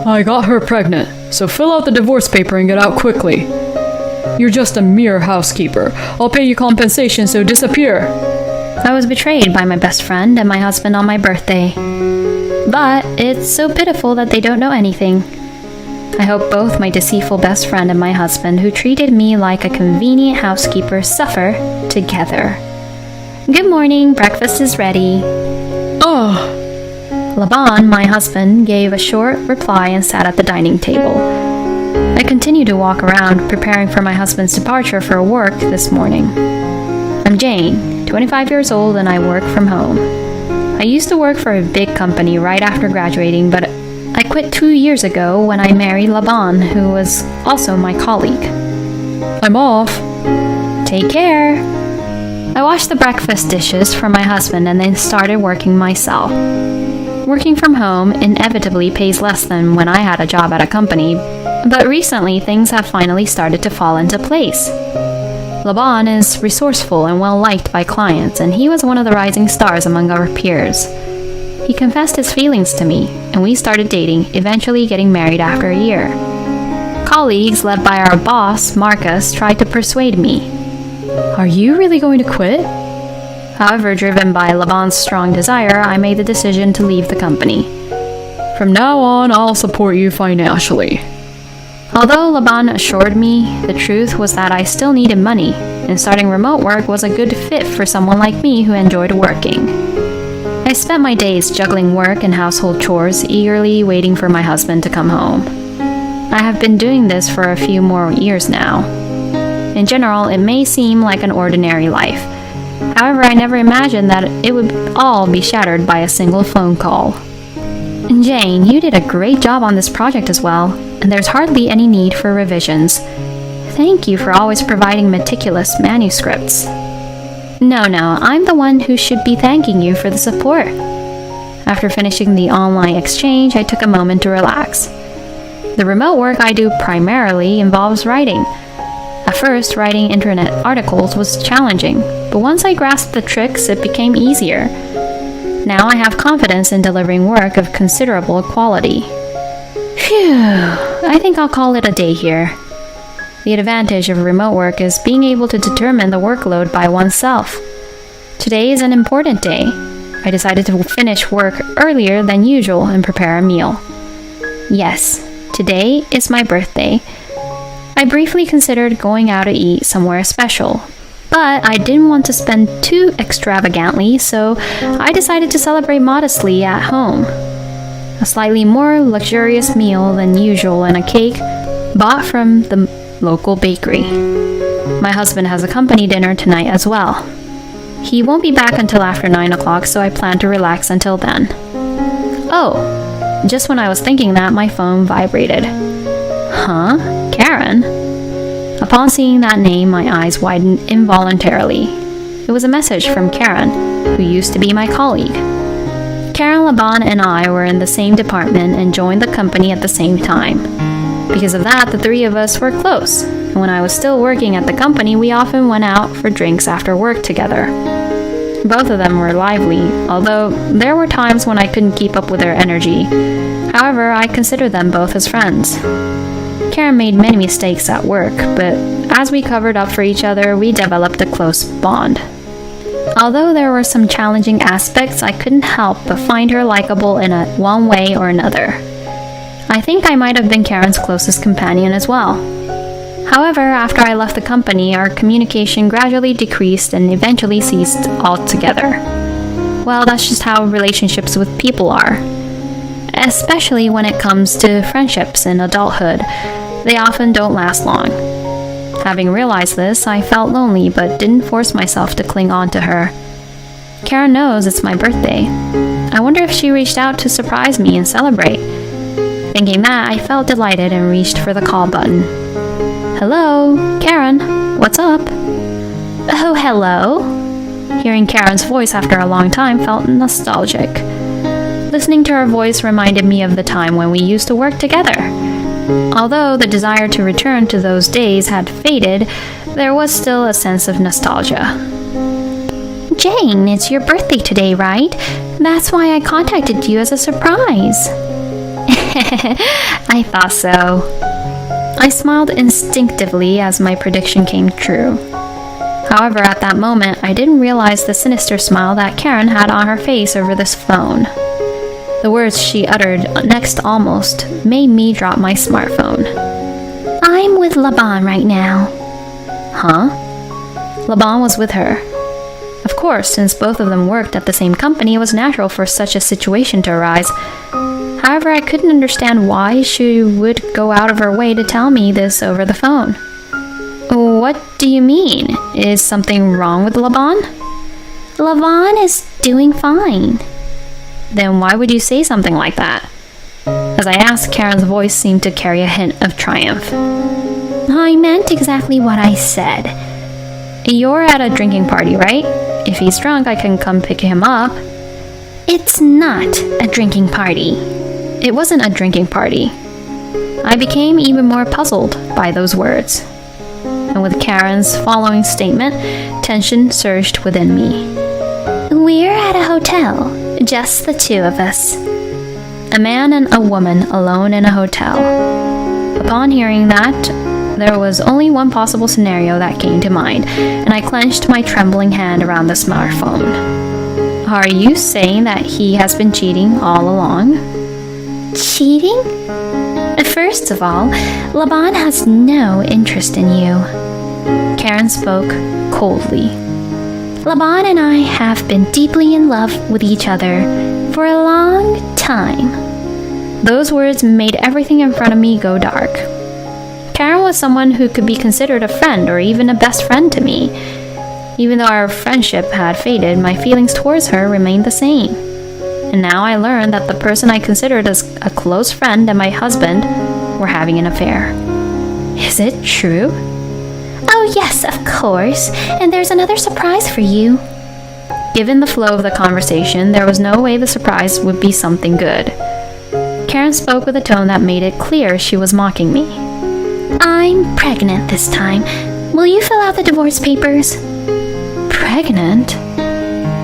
I got her pregnant, so fill out the divorce paper and get out quickly. You're just a mere housekeeper. I'll pay you compensation, so disappear. I was betrayed by my best friend and my husband on my birthday. But it's so pitiful that they don't know anything. I hope both my deceitful best friend and my husband, who treated me like a convenient housekeeper, suffer together. Good morning, breakfast is ready. Oh. Laban, my husband, gave a short reply and sat at the dining table. I continued to walk around, preparing for my husband's departure for work this morning. I'm Jane, 25 years old, and I work from home. I used to work for a big company right after graduating, but I quit 2 years ago when I married Laban, who was also my colleague. I'm off. Take care. I washed the breakfast dishes for my husband and then started working myself. Working from home inevitably pays less than when I had a job at a company, but recently things have finally started to fall into place. Laban is resourceful and well-liked by clients, and he was one of the rising stars among our peers. He confessed his feelings to me, and we started dating, eventually getting married after a year. Colleagues, led by our boss, Marcus, tried to persuade me. Are you really going to quit? However, driven by Laban's strong desire, I made the decision to leave the company. From now on, I'll support you financially. Although Laban assured me, the truth was that I still needed money, and starting remote work was a good fit for someone like me who enjoyed working. I spent my days juggling work and household chores, eagerly waiting for my husband to come home. I have been doing this for a few more years now. In general, it may seem like an ordinary life. However, I never imagined that it would all be shattered by a single phone call. Jane, you did a great job on this project as well, and there's hardly any need for revisions. Thank you for always providing meticulous manuscripts. No, I'm the one who should be thanking you for the support. After finishing the online exchange, I took a moment to relax. The remote work I do primarily involves writing. At first, writing internet articles was challenging, but once I grasped the tricks, it became easier. Now I have confidence in delivering work of considerable quality. Phew, I think I'll call it a day here. The advantage of remote work is being able to determine the workload by oneself. Today is an important day. I decided to finish work earlier than usual and prepare a meal. Yes, today is my birthday. I briefly considered going out to eat somewhere special, but I didn't want to spend too extravagantly, so I decided to celebrate modestly at home. A slightly more luxurious meal than usual and a cake bought from the local bakery. My husband has a company dinner tonight as well. He won't be back until after 9 o'clock, so I plan to relax until then. Oh, just when I was thinking that, my phone vibrated. Huh? Karen? Upon seeing that name, my eyes widened involuntarily. It was a message from Karen, who used to be my colleague. Karen, Laban, and I were in the same department and joined the company at the same time. Because of that, the three of us were close, and when I was still working at the company, we often went out for drinks after work together. Both of them were lively, although there were times when I couldn't keep up with their energy. However, I considered them both as friends. Karen made many mistakes at work, but as we covered up for each other, we developed a close bond. Although there were some challenging aspects, I couldn't help but find her likable in one way or another. I think I might have been Karen's closest companion as well. However, after I left the company, our communication gradually decreased and eventually ceased altogether. Well, that's just how relationships with people are. Especially when it comes to friendships in adulthood, they often don't last long. Having realized this, I felt lonely but didn't force myself to cling on to her. Karen knows it's my birthday. I wonder if she reached out to surprise me and celebrate. Thinking that, I felt delighted and reached for the call button. Hello, Karen, what's up? Oh, hello. Hearing Karen's voice after a long time felt nostalgic. Listening to her voice reminded me of the time when we used to work together. Although the desire to return to those days had faded, there was still a sense of nostalgia. Jane, it's your birthday today, right? That's why I contacted you as a surprise. I thought so. I smiled instinctively as my prediction came true. However, at that moment, I didn't realize the sinister smile that Karen had on her face over this phone. The words she uttered next almost made me drop my smartphone. I'm with Laban right now. Huh? Laban was with her. Of course, since both of them worked at the same company, it was natural for such a situation to arise. However, I couldn't understand why she would go out of her way to tell me this over the phone. What do you mean? Is something wrong with Laban? Laban is doing fine. Then why would you say something like that? As I asked, Karen's voice seemed to carry a hint of triumph. I meant exactly what I said. You're at a drinking party, right? If he's drunk, I can come pick him up. It's not a drinking party. It wasn't a drinking party. I became even more puzzled by those words. And with Karen's following statement, tension surged within me. We're at a hotel, just the two of us. A man and a woman alone in a hotel. Upon hearing that, there was only one possible scenario that came to mind, and I clenched my trembling hand around the smartphone. Are you saying that he has been cheating all along? Cheating? First of all, Laban has no interest in you. Karen spoke coldly. Laban and I have been deeply in love with each other for a long time. Those words made everything in front of me go dark. Karen was someone who could be considered a friend or even a best friend to me. Even though our friendship had faded, my feelings towards her remained the same. And now I learned that the person I considered as a close friend and my husband were having an affair. Is it true? Oh yes, of course. And there's another surprise for you. Given the flow of the conversation, there was no way the surprise would be something good. Karen spoke with a tone that made it clear she was mocking me. I'm pregnant this time. Will you fill out the divorce papers? Pregnant?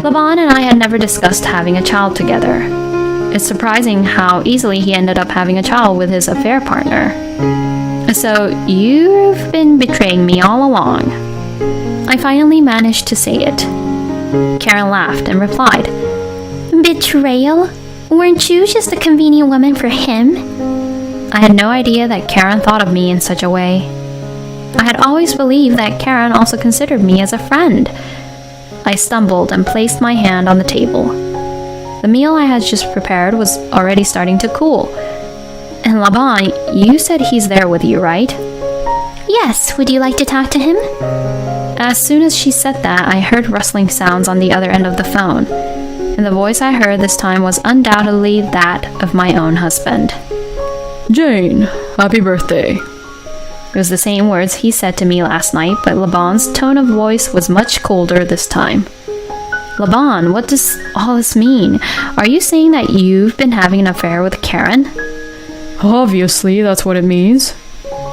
Laban and I had never discussed having a child together. It's surprising how easily he ended up having a child with his affair partner. So, you've been betraying me all along. I finally managed to say it. Karen laughed and replied, Betrayal? Weren't you just a convenient woman for him? I had no idea that Karen thought of me in such a way. I had always believed that Karen also considered me as a friend. I stumbled and placed my hand on the table. The meal I had just prepared was already starting to cool. And Laban, you said he's there with you, right? Yes, would you like to talk to him? As soon as she said that, I heard rustling sounds on the other end of the phone, and the voice I heard this time was undoubtedly that of my own husband. Jane, happy birthday. It was the same words he said to me last night, but Laban's tone of voice was much colder this time. Laban, what does all this mean? Are you saying that you've been having an affair with Karen? Obviously, that's what it means.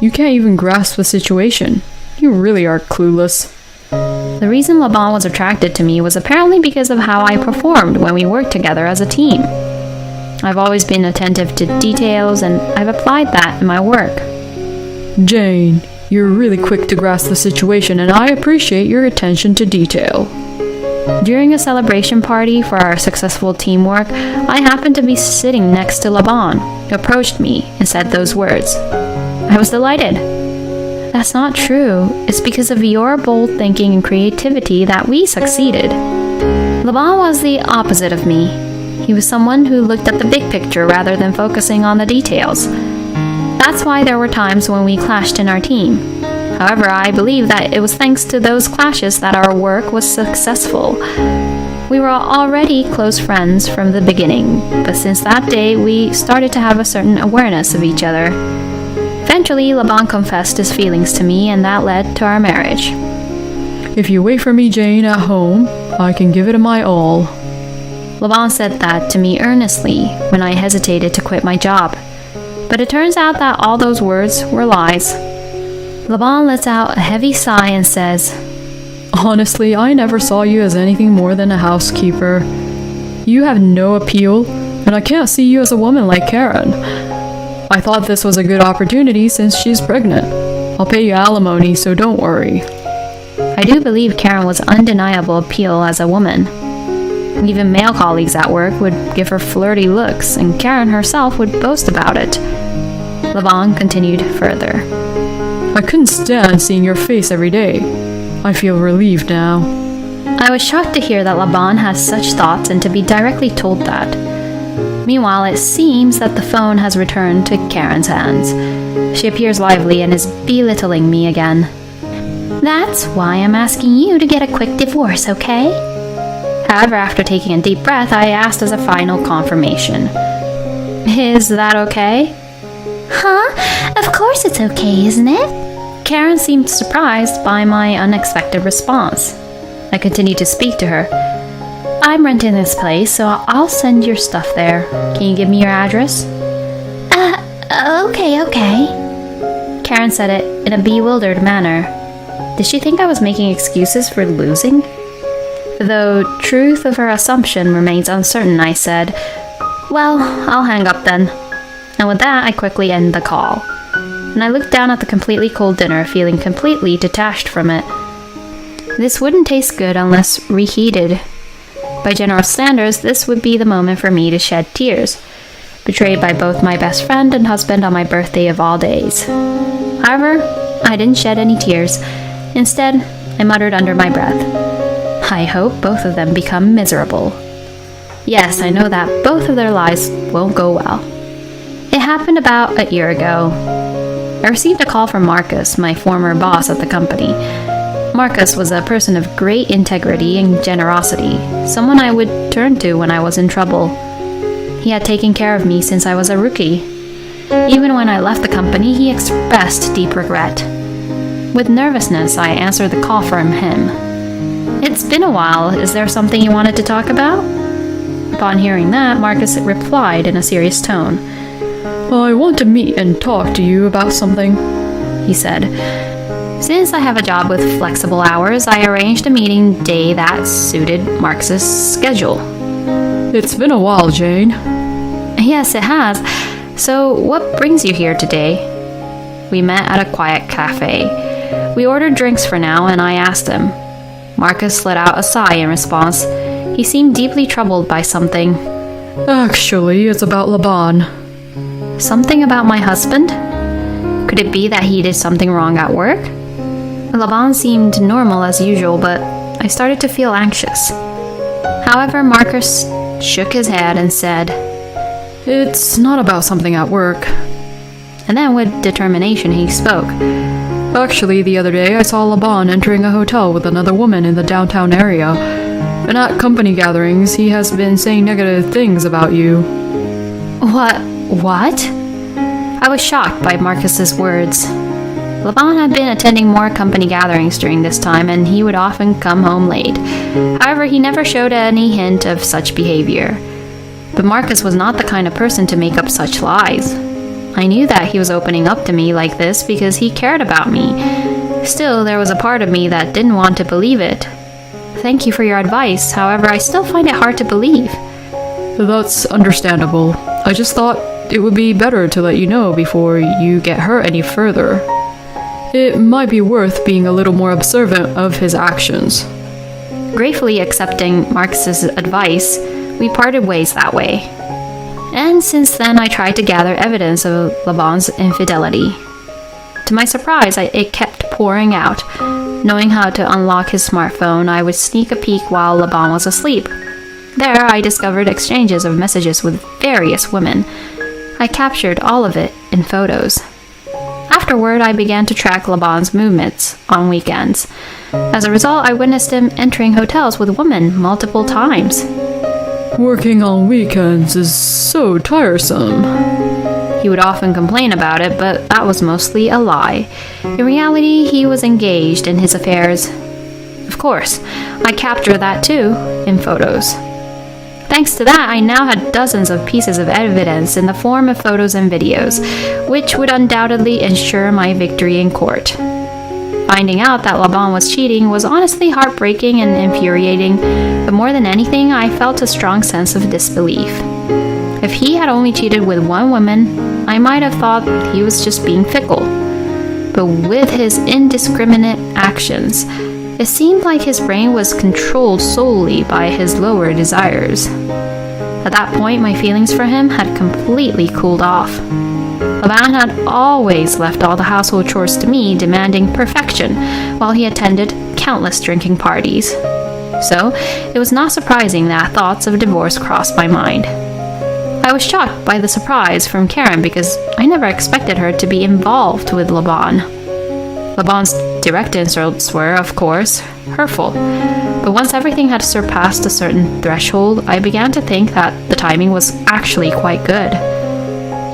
You can't even grasp the situation. You really are clueless. The reason Laban was attracted to me was apparently because of how I performed when we worked together as a team. I've always been attentive to details, and I've applied that in my work. Jane, you're really quick to grasp the situation, and I appreciate your attention to detail. During a celebration party for our successful teamwork, I happened to be sitting next to Laban, who approached me and said those words. I was delighted. That's not true. It's because of your bold thinking and creativity that we succeeded. Laban was the opposite of me. He was someone who looked at the big picture rather than focusing on the details. That's why there were times when we clashed in our team. However, I believe that it was thanks to those clashes that our work was successful. We were already close friends from the beginning, but since that day, we started to have a certain awareness of each other. Eventually, Laban confessed his feelings to me, and that led to our marriage. If you wait for me, Jane, at home, I can give it my all. Laban said that to me earnestly when I hesitated to quit my job. But it turns out that all those words were lies. Laban lets out a heavy sigh and says, Honestly, I never saw you as anything more than a housekeeper. You have no appeal, and I can't see you as a woman like Karen. I thought this was a good opportunity since she's pregnant. I'll pay you alimony, so don't worry. I do believe Karen was undeniable appeal as a woman. Even male colleagues at work would give her flirty looks, and Karen herself would boast about it. Laban continued further. I couldn't stand seeing your face every day. I feel relieved now. I was shocked to hear that Laban had such thoughts and to be directly told that. Meanwhile, it seems that the phone has returned to Karen's hands. She appears lively and is belittling me again. That's why I'm asking you to get a quick divorce, okay? However, after taking a deep breath, I asked as a final confirmation. Is that okay? Huh? Of course it's okay, isn't it? Karen seemed surprised by my unexpected response. I continued to speak to her. I'm renting this place, so I'll send your stuff there. Can you give me your address? Okay. Karen said it in a bewildered manner. Did she think I was making excuses for losing? Though truth of her assumption remains uncertain, I said, well, I'll hang up then. And with that, I quickly ended the call. And I looked down at the completely cold dinner, feeling completely detached from it. This wouldn't taste good unless reheated. By general standards, this would be the moment for me to shed tears, betrayed by both my best friend and husband on my birthday of all days. However, I didn't shed any tears. Instead, I muttered under my breath, I hope both of them become miserable. Yes, I know that both of their lives won't go well. It happened about a year ago. I received a call from Marcus, my former boss at the company. Marcus was a person of great integrity and generosity, someone I would turn to when I was in trouble. He had taken care of me since I was a rookie. Even when I left the company, he expressed deep regret. With nervousness, I answered the call from him. It's been a while. Is there something you wanted to talk about? Upon hearing that, Marcus replied in a serious tone. I want to meet and talk to you about something, he said. Since I have a job with flexible hours, I arranged a meeting day that suited Marcus's schedule. It's been a while, Jane. Yes, it has. So, what brings you here today? We met at a quiet cafe. We ordered drinks for now, and I asked him. Marcus let out a sigh in response. He seemed deeply troubled by something. Actually, it's about Laban. Something about my husband? Could it be that he did something wrong at work? Laban seemed normal as usual, but I started to feel anxious. However, Marcus shook his head and said, It's not about something at work. And then with determination he spoke. Actually, the other day I saw Laban entering a hotel with another woman in the downtown area. And at company gatherings, he has been saying negative things about you. What? I was shocked by Marcus's words. Laban had been attending more company gatherings during this time, and he would often come home late. However, he never showed any hint of such behavior. But Marcus was not the kind of person to make up such lies. I knew that he was opening up to me like this because he cared about me. Still, there was a part of me that didn't want to believe it. Thank you for your advice, however, I still find it hard to believe. That's understandable. I just thought it would be better to let you know before you get hurt any further. It might be worth being a little more observant of his actions. Gratefully accepting Marcus's advice, we parted ways that way. And since then, I tried to gather evidence of Laban's infidelity. To my surprise, it kept pouring out. Knowing how to unlock his smartphone, I would sneak a peek while Laban was asleep. There, I discovered exchanges of messages with various women. I captured all of it in photos. Afterward, I began to track Laban's movements on weekends. As a result, I witnessed him entering hotels with women multiple times. Working on weekends is so tiresome. He would often complain about it, but that was mostly a lie. In reality, he was engaged in his affairs. Of course, I captured that too, in photos. Thanks to that, I now had dozens of pieces of evidence in the form of photos and videos, which would undoubtedly ensure my victory in court. Finding out that Laban was cheating was honestly heartbreaking and infuriating, but more than anything, I felt a strong sense of disbelief. If he had only cheated with one woman, I might have thought he was just being fickle. But with his indiscriminate actions, it seemed like his brain was controlled solely by his lower desires. At that point, my feelings for him had completely cooled off. Laban had always left all the household chores to me, demanding perfection, while he attended countless drinking parties. So, it was not surprising that thoughts of divorce crossed my mind. I was shocked by the surprise from Karen because I never expected her to be involved with Laban. Laban's direct insults were, of course, hurtful, but once everything had surpassed a certain threshold, I began to think that the timing was actually quite good.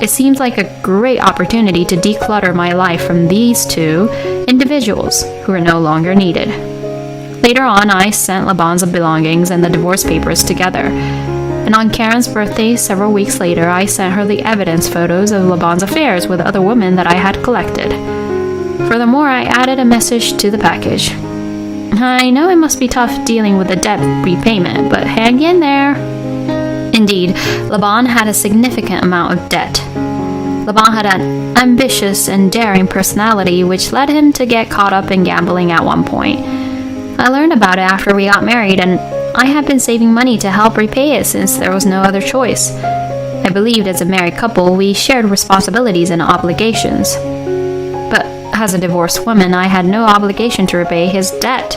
It seemed like a great opportunity to declutter my life from these two individuals who were no longer needed. Later on, I sent Laban's belongings and the divorce papers together, and on Karen's birthday several weeks later, I sent her the evidence photos of Laban's affairs with other women that I had collected. Furthermore, I added a message to the package. I know it must be tough dealing with the debt repayment, but hang in there. Indeed, Laban had a significant amount of debt. Laban had an ambitious and daring personality, which led him to get caught up in gambling at one point. I learned about it after we got married, and I had been saving money to help repay it since there was no other choice. I believed as a married couple, we shared responsibilities and obligations. But as a divorced woman, I had no obligation to repay his debt.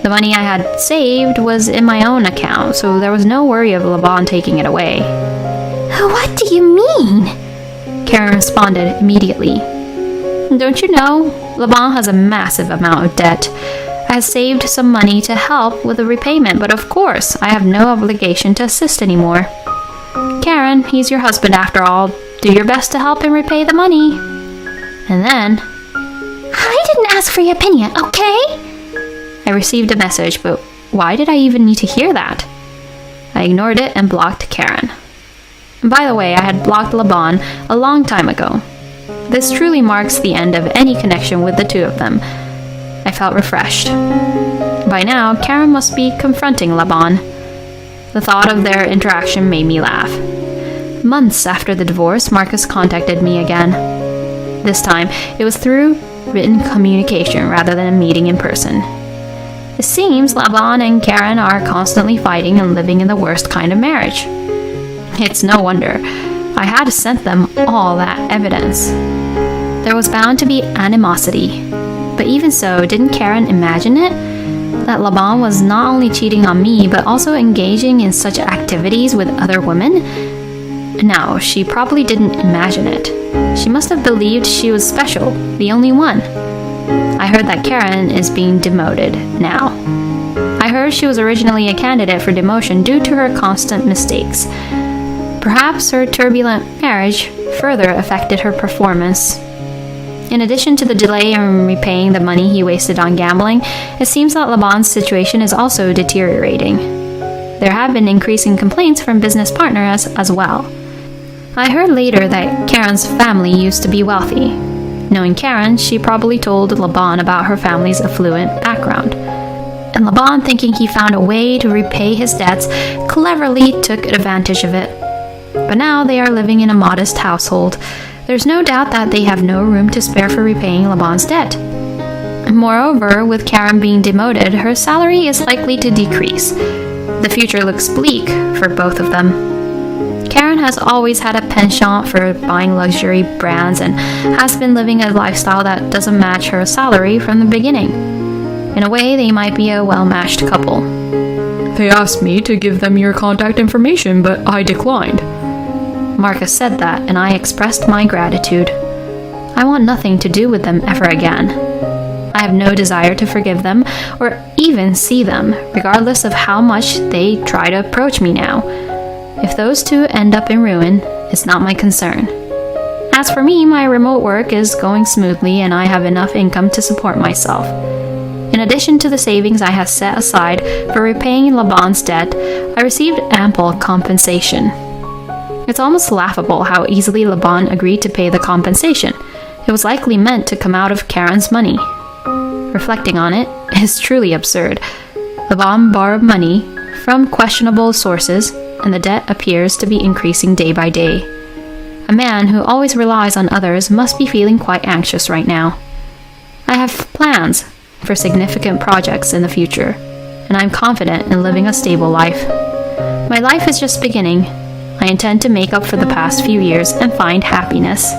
The money I had saved was in my own account, so there was no worry of Laban taking it away. What do you mean? Karen responded immediately. Don't you know, Laban has a massive amount of debt. I have saved some money to help with the repayment, but of course, I have no obligation to assist anymore. Karen, he's your husband after all. Do your best to help him repay the money. And then, I didn't ask for your opinion, okay? I received a message, but why did I even need to hear that? I ignored it and blocked Karen. And by the way, I had blocked Laban a long time ago. This truly marks the end of any connection with the two of them. I felt refreshed. By now, Karen must be confronting Laban. The thought of their interaction made me laugh. Months after the divorce, Marcus contacted me again. This time, it was through written communication rather than a meeting in person. It seems Laban and Karen are constantly fighting and living in the worst kind of marriage. It's no wonder. I had sent them all that evidence. There was bound to be animosity. But even so, didn't Karen imagine it? That Laban was not only cheating on me, but also engaging in such activities with other women? No, she probably didn't imagine it. She must have believed she was special, the only one. I heard that Karen is being demoted now. I heard she was originally a candidate for demotion due to her constant mistakes. Perhaps her turbulent marriage further affected her performance. In addition to the delay in repaying the money he wasted on gambling, it seems that Laban's situation is also deteriorating. There have been increasing complaints from business partners as well. I heard later that Karen's family used to be wealthy. Knowing Karen, she probably told Laban about her family's affluent background. And Laban, thinking he found a way to repay his debts, cleverly took advantage of it. But now they are living in a modest household. There's no doubt that they have no room to spare for repaying Laban's debt. Moreover, with Karen being demoted, her salary is likely to decrease. The future looks bleak for both of them. Karen has always had a penchant for buying luxury brands and has been living a lifestyle that doesn't match her salary from the beginning. In a way, they might be a well-matched couple. They asked me to give them your contact information, but I declined. Marcus said that, and I expressed my gratitude. I want nothing to do with them ever again. I have no desire to forgive them or even see them, regardless of how much they try to approach me now. If those two end up in ruin, it's not my concern. As for me, my remote work is going smoothly and I have enough income to support myself. In addition to the savings I have set aside for repaying Laban's debt, I received ample compensation. It's almost laughable how easily Laban agreed to pay the compensation. It was likely meant to come out of Karen's money. Reflecting on it is truly absurd. Laban borrowed money from questionable sources and the debt appears to be increasing day by day. A man who always relies on others must be feeling quite anxious right now. I have plans for significant projects in the future, and I'm confident in living a stable life. My life is just beginning. I intend to make up for the past few years and find happiness.